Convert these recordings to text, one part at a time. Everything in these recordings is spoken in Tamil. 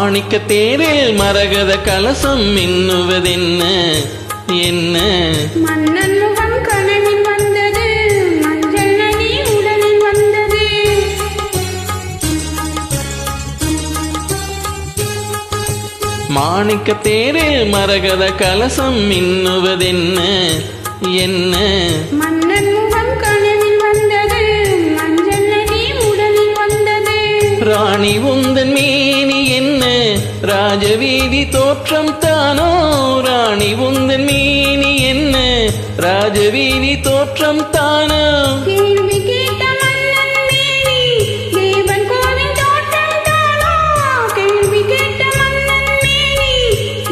மாணிக்க தேரில் மரகத கலசம் மின்னுவதென்ன என்ன? மன்னன் முகம் கனவில் வந்தது, மஞ்சள் நதி உடலில் வந்தது. மாணிக்க தேரில் மரகத கலசம் மின்னுவதென்ன என்ன? மன்னன் முகம் கனவில் வந்தது, மஞ்சள் நதி உடலில் வந்தது. ராணி உந்தன் மேனி என்ன? ராஜவீதி தோற்றம் தானோ? ராணி உந்தன் மேனி என்ன? ராஜவீதி தோற்றம் தானோ? கேள்வி கேட்ட மன்னன் மேனி, தேவன் கோவில் தோற்றம் தானோ? கேள்வி கேட்ட மன்னன் மேனி,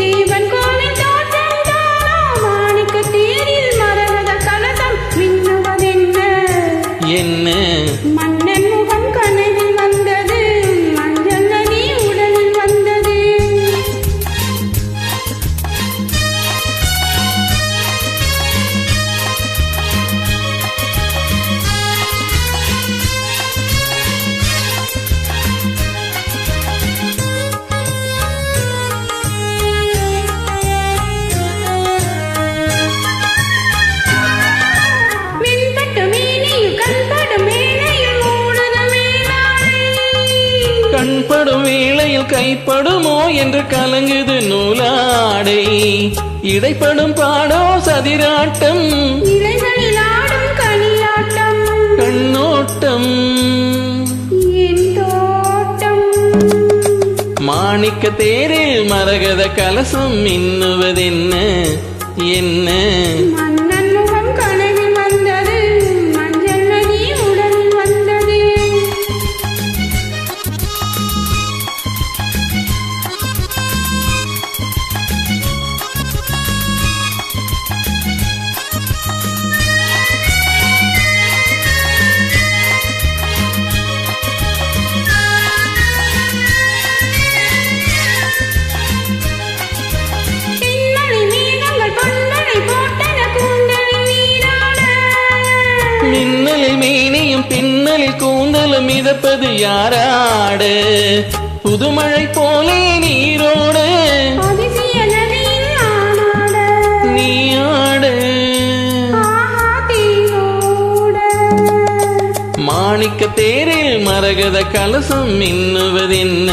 தேவன் கோவில் தோற்றம் தானோ? மாணிக்க தேரில் மரகத கலசம் மின்னுவதென்ன என்ன? மன்னன் முகம் கனவில் வந்தது, மஞ்சள் நதி உடலில் வந்தது. விண்பட்டு மேனியும் கண்படும் மேனையும் மூடுத மேலாடை. கண்படும் வேளையில் கைப்படுமோ என்று கலங்குது நூலாடை. இடைப்படும் பாடோ சதிராட்டம், இலைகளில் ஆடும் களியாட்டம். கண்ணோட்டம். என் தோட்டம். மாணிக்க தேரில் மரகத கலசம் மின்னுவதென்ன என்ன? மன்னன் முகம் கனவில் வந்தது, மஞ்சள் நதி உடலில் வந்தது. பின்னணி மேகங்கள் பொன்னடை போட்டன கூந்தலில் நீராட. மின்னலில் மேனியும் பின்னலில் கூந்தலும் மிதப்பது யாராடு? புதுமழை போலே நீரோடு அதிசய நதியில் ஆனாட. நீயாடு. ஆஹா தீயோட. மாணிக்க தேரில் மரகத கலசம் மின்னுவதென்ன